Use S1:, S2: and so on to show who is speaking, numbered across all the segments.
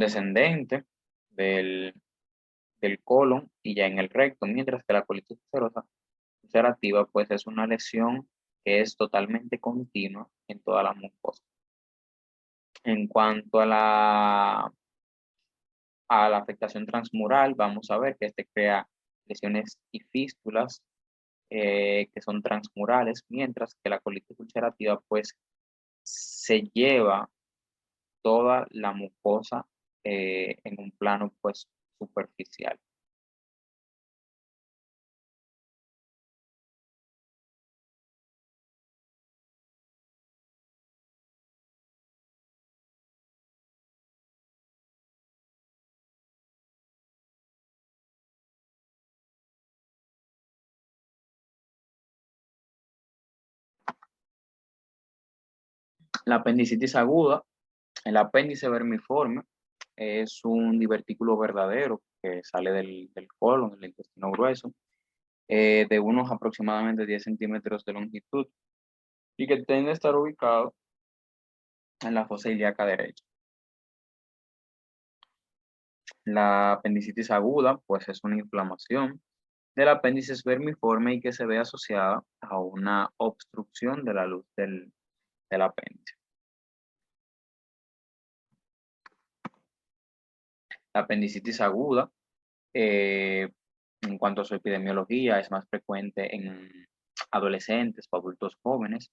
S1: descendente del, del colon y ya en el recto, mientras que la colitis ulcerativa pues es una lesión que es totalmente continua en toda la mucosa. En cuanto a la afectación transmural, vamos a ver que este crea lesiones y fístulas que son transmurales, mientras que la colitis ulcerativa pues se lleva toda la mucosa en un plano pues superficial. La apendicitis aguda, el apéndice vermiforme, es un divertículo verdadero que sale del colon, del intestino grueso, de unos aproximadamente 10 centímetros de longitud y que tiende a estar ubicado en la fosa ilíaca derecha. La apendicitis aguda, pues es una inflamación del apéndice vermiforme y que se ve asociada a una obstrucción de la luz del apéndice. La apendicitis aguda, en cuanto a su epidemiología, es más frecuente en adolescentes o adultos jóvenes.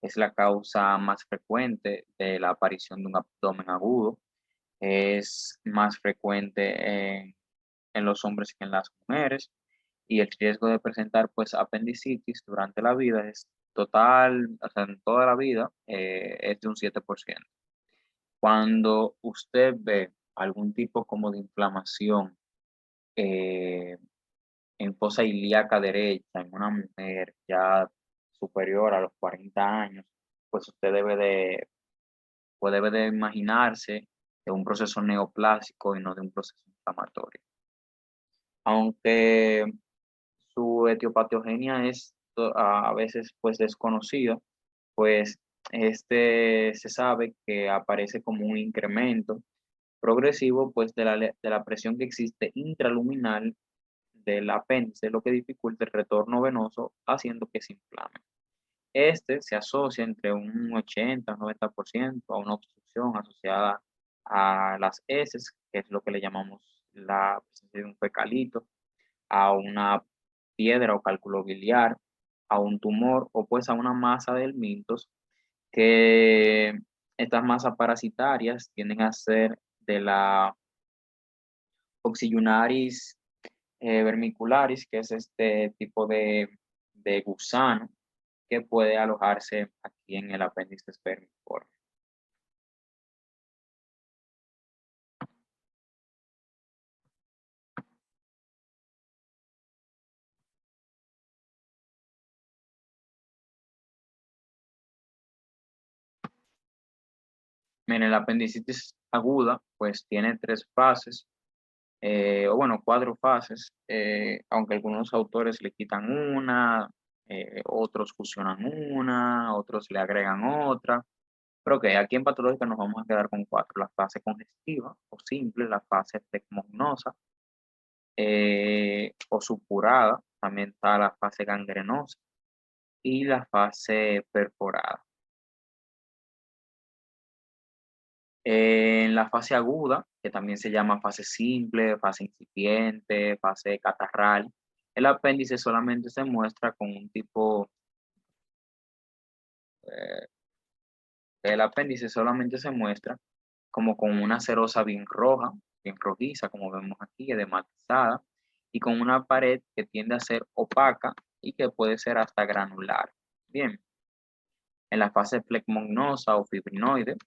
S1: Es la causa más frecuente de la aparición de un abdomen agudo. Es más frecuente en los hombres que en las mujeres. Y el riesgo de presentar pues apendicitis durante la vida es total, o sea, en toda la vida, es de un 7%. Cuando usted ve algún tipo como de inflamación eh, en fosa ilíaca derecha en una mujer ya superior a los 40 años, pues usted debe de imaginarse de un proceso neoplásico y no de un proceso inflamatorio. Aunque su etiopatogenia es a veces pues desconocida, pues este se sabe que aparece como un incremento progresivo pues de la presión que existe intraluminal del apéndice, lo que dificulta el retorno venoso, haciendo que se inflame. Este se asocia entre un 80 o 90% a una obstrucción asociada a las heces, que es lo que le llamamos la presencia de un fecalito, a una piedra o cálculo biliar, a un tumor o pues a una masa de helmintos, que estas masas parasitarias tienden a ser de la Oxyunaris vermicularis, que es este tipo de gusano que puede alojarse aquí en el apéndice vermiforme. Miren, la apendicitis aguda, pues tiene tres fases, o bueno, cuatro fases, aunque algunos autores le quitan una, otros fusionan una, otros le agregan otra. Pero ok, aquí en patológica nos vamos a quedar con cuatro: la fase congestiva o simple, la fase flegmognosa o supurada, también está la fase gangrenosa y la fase perforada. En la fase aguda, que también se llama fase simple, fase incipiente, fase catarral, el apéndice solamente se muestra con un tipo, eh, el apéndice solamente se muestra como con una serosa bien roja, bien rojiza, como vemos aquí, edematizada, y con una pared que tiende a ser opaca y que puede ser hasta granular. Bien, en la fase flegmognosa o fibrinoide,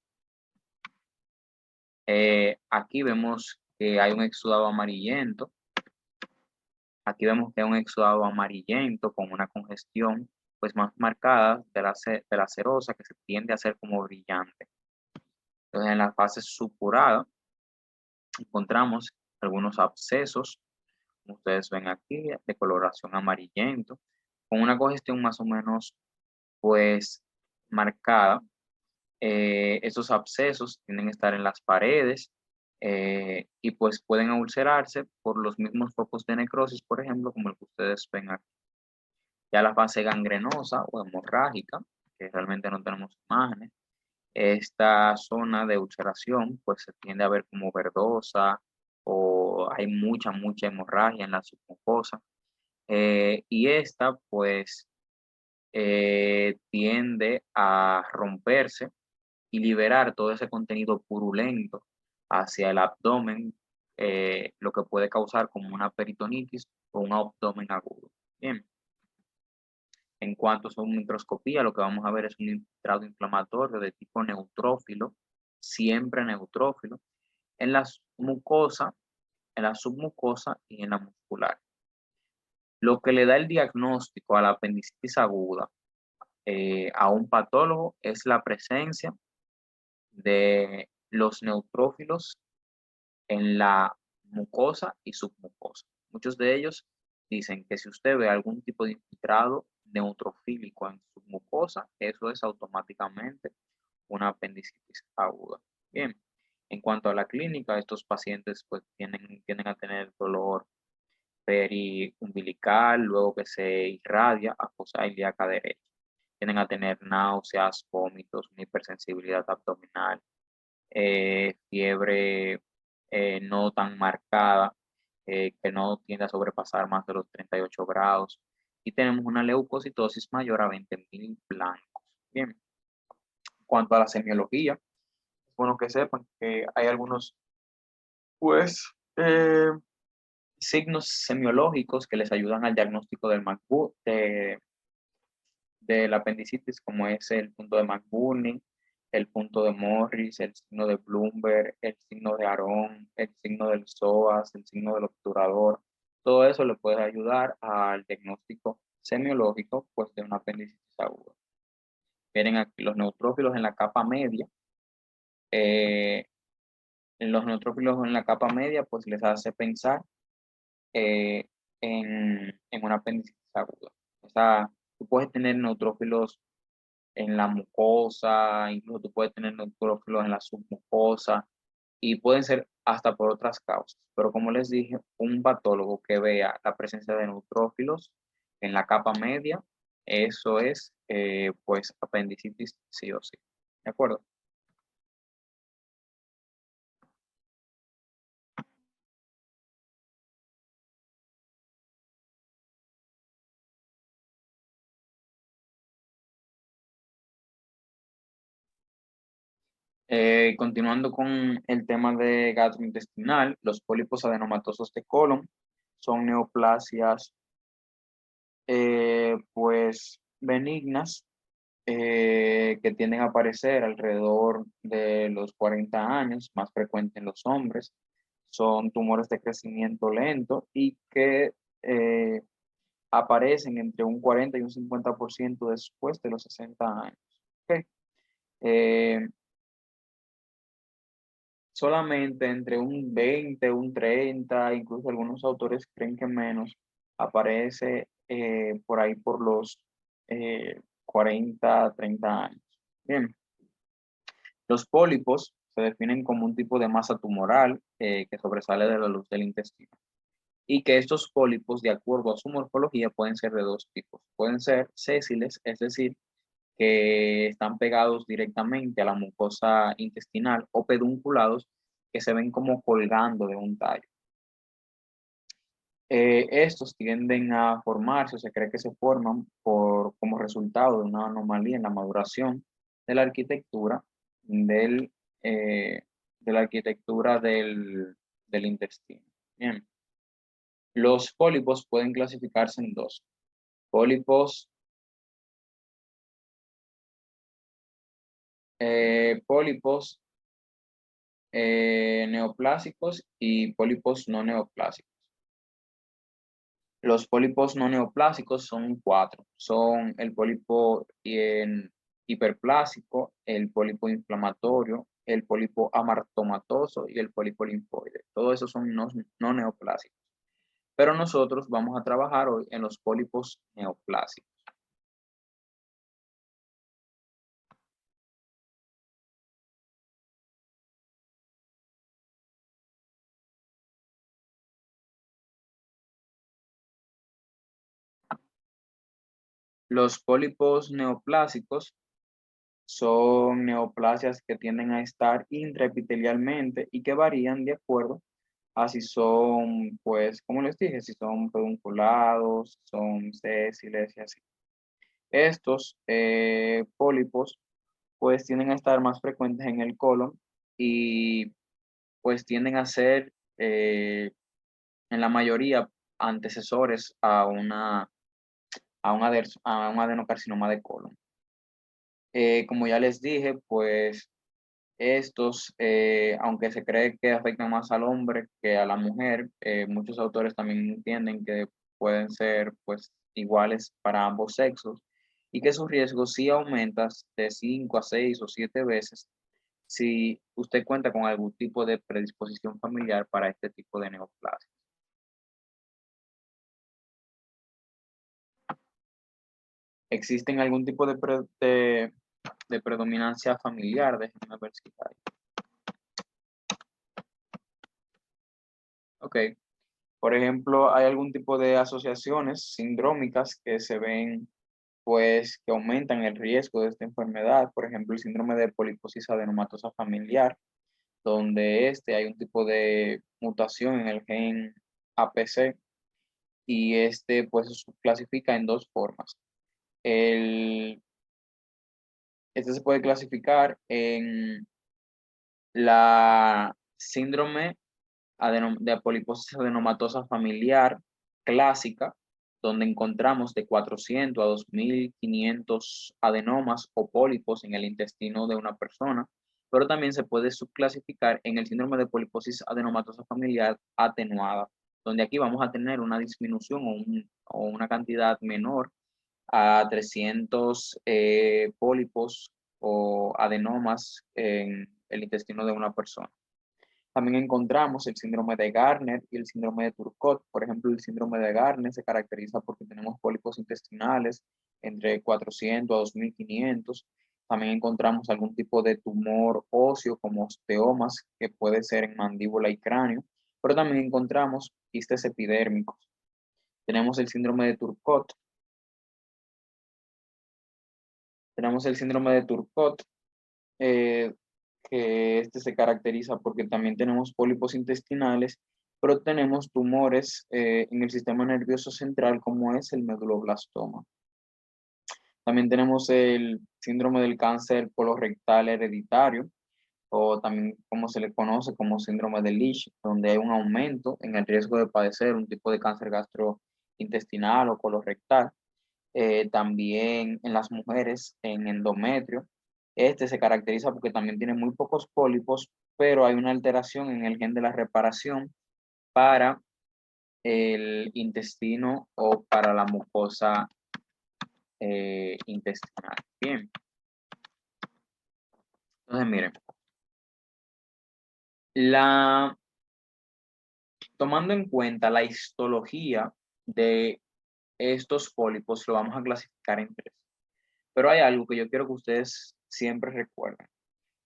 S1: aquí vemos que hay un exudado amarillento. Aquí vemos que hay un exudado amarillento con una congestión pues más marcada de la serosa, que se tiende a ser como brillante. Entonces en la fase supurada encontramos algunos abscesos, como ustedes ven aquí, de coloración amarillento, con una congestión más o menos pues marcada. Esos abscesos tienden a estar en las paredes, y pues pueden ulcerarse por los mismos focos de necrosis, por ejemplo, como el que ustedes ven aquí. Ya la fase gangrenosa o hemorrágica, que realmente no tenemos imágenes, esta zona de ulceración pues se tiende a ver como verdosa o hay mucha hemorragia en la submucosa. Y esta pues tiende a romperse y liberar todo ese contenido purulento hacia el abdomen, lo que puede causar como una peritonitis o un abdomen agudo. Bien, en cuanto a su microscopía, lo que vamos a ver es un infiltrado inflamatorio de tipo neutrófilo, siempre neutrófilo, en la mucosa, en la submucosa y en la muscular. Lo que le da el diagnóstico a la apendicitis aguda a un patólogo es la presencia de los neutrófilos en la mucosa y submucosa. Muchos de ellos dicen que si usted ve algún tipo de infiltrado neutrofílico en submucosa, eso es automáticamente una apendicitis aguda. Bien, en cuanto a la clínica, estos pacientes pues tienden a tener dolor periumbilical, luego que se irradia a fosa ilíaca derecha. Tienden a tener náuseas, vómitos, una hipersensibilidad abdominal, fiebre no tan marcada, que no tiende a sobrepasar más de los 38 grados, y tenemos una leucocitosis mayor a 20.000 blancos. Bien, en cuanto a la semiología, es bueno que sepan que hay algunos, pues, signos semiológicos que les ayudan al diagnóstico de la apendicitis, como es el punto de McBurney, el punto de Morris, el signo de Bloomberg, el signo de Aron, el signo del psoas, el signo del obturador. Todo eso le puede ayudar al diagnóstico semiológico pues, de una apendicitis aguda. Miren aquí los neutrófilos en la capa media. Eh, en los neutrófilos en la capa media pues les hace pensar eh, en una apendicitis aguda. O sea, tú puedes tener neutrófilos en la mucosa, incluso tú puedes tener neutrófilos en la submucosa y pueden ser hasta por otras causas. Pero como les dije, un patólogo que vea la presencia de neutrófilos en la capa media, eso es pues apendicitis sí o sí. ¿De acuerdo? Continuando con el tema de gastrointestinal, los pólipos adenomatosos de colon son neoplasias pues benignas que tienden a aparecer alrededor de los 40 años, más frecuente en los hombres. Son tumores de crecimiento lento y que eh, aparecen entre un 40 y un 50% después de los 60 años. Ok. Eh, Solamente entre un 20, un 30, incluso algunos autores creen que menos, aparece por ahí por los 40, 30 años. Bien, los pólipos se definen como un tipo de masa tumoral que sobresale de la luz del intestino y que estos pólipos, de acuerdo a su morfología, pueden ser de dos tipos. Pueden ser sésiles, es decir, que están pegados directamente a la mucosa intestinal o pedunculados que se ven como colgando de un tallo. Estos tienden a formarse, o se cree que se forman como resultado de una anomalía en la maduración de la arquitectura del, eh, del intestino. Bien. Los pólipos pueden clasificarse en dos. Pólipos, pólipos neoplásicos y pólipos no neoplásicos. Los pólipos no neoplásicos son cuatro. Son el pólipo hiperplásico, el pólipo inflamatorio, el pólipo amartomatoso y el pólipo linfoide. Todos esos son no neoplásicos. Pero nosotros vamos a trabajar hoy en los pólipos neoplásicos. Los pólipos neoplásicos son neoplasias que tienden a estar intraepitelialmente y que varían de acuerdo a si son, pues, como les dije, si son pedunculados, son sésiles y así. Estos pólipos, pues, tienden a estar más frecuentes en el colon y, pues, tienden a ser, en la mayoría, antecesores a un adenocarcinoma de colon. Como ya les dije, pues estos, aunque se cree que afectan más al hombre que a la mujer, muchos autores también entienden que pueden ser pues iguales para ambos sexos y que su riesgo sí aumenta de 5 a 6 o 7 veces si usted cuenta con algún tipo de predisposición familiar para este tipo de neoplasia. ¿Existen algún tipo de predominancia familiar? Déjenme ver si hay. Ok. Por ejemplo, hay algún tipo de asociaciones sindrómicas que se ven, pues, que aumentan el riesgo de esta enfermedad. Por ejemplo, el síndrome de poliposis adenomatosa familiar, donde hay un tipo de mutación en el gen APC y pues, se subclasifica en dos formas. El, este se puede clasificar en la síndrome de poliposis adenomatosa familiar clásica, donde encontramos de 400 a 2.500 adenomas o pólipos en el intestino de una persona, pero también se puede subclasificar en el síndrome de poliposis adenomatosa familiar atenuada, donde aquí vamos a tener una disminución o una cantidad menor a 300 pólipos o adenomas en el intestino de una persona. También encontramos el síndrome de Gardner y el síndrome de Turcot. Por ejemplo, el síndrome de Gardner se caracteriza porque tenemos pólipos intestinales entre 400 a 2.500. También encontramos algún tipo de tumor óseo como osteomas, que puede ser en mandíbula y cráneo, pero también encontramos quistes epidérmicos. Tenemos el síndrome de Turcot. Tenemos el síndrome de Turcot, eh, que se caracteriza porque también tenemos pólipos intestinales, pero tenemos tumores en el sistema nervioso central como es el meduloblastoma. También tenemos el síndrome del cáncer colorectal hereditario, o también como se le conoce como síndrome de Leach, donde hay un aumento en el riesgo de padecer un tipo de cáncer gastrointestinal o colorectal. También en las mujeres en endometrio. Se caracteriza porque también tiene muy pocos pólipos, pero hay una alteración en el gen de la reparación para el intestino o para la mucosa intestinal. Bien, entonces miren, la, tomando en cuenta la histología de estos pólipos, lo vamos a clasificar en tres. Pero hay algo que yo quiero que ustedes siempre recuerden.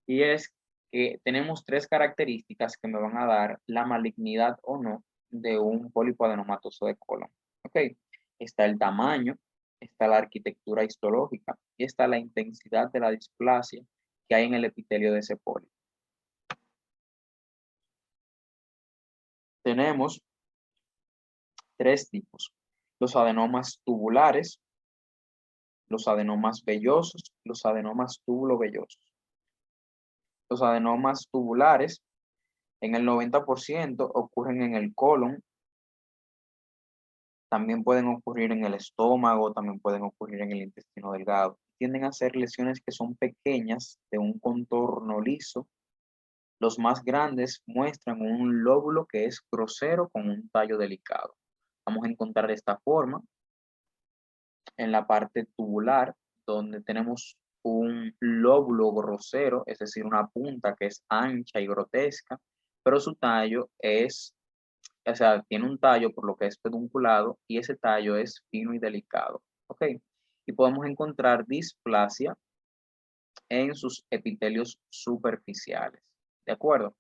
S1: Y es que tenemos tres características que me van a dar la malignidad o no de un pólipo adenomatoso de colon. ¿Ok? Está el tamaño, está la arquitectura histológica y está la intensidad de la displasia que hay en el epitelio de ese pólipo. Tenemos tres tipos: los adenomas tubulares, los adenomas vellosos, los adenomas tubulovellosos. Los adenomas tubulares en el 90% ocurren en el colon, también pueden ocurrir en el estómago, también pueden ocurrir en el intestino delgado. Tienden a ser lesiones que son pequeñas, de un contorno liso. Los más grandes muestran un lóbulo que es grosero con un tallo delicado. Vamos a encontrar esta forma en la parte tubular, donde tenemos un lóbulo grosero, es decir, una punta que es ancha y grotesca, pero su tallo o sea, tiene un tallo por lo que es pedunculado y ese tallo es fino y delicado. ¿Ok? Y podemos encontrar displasia en sus epitelios superficiales. ¿De acuerdo?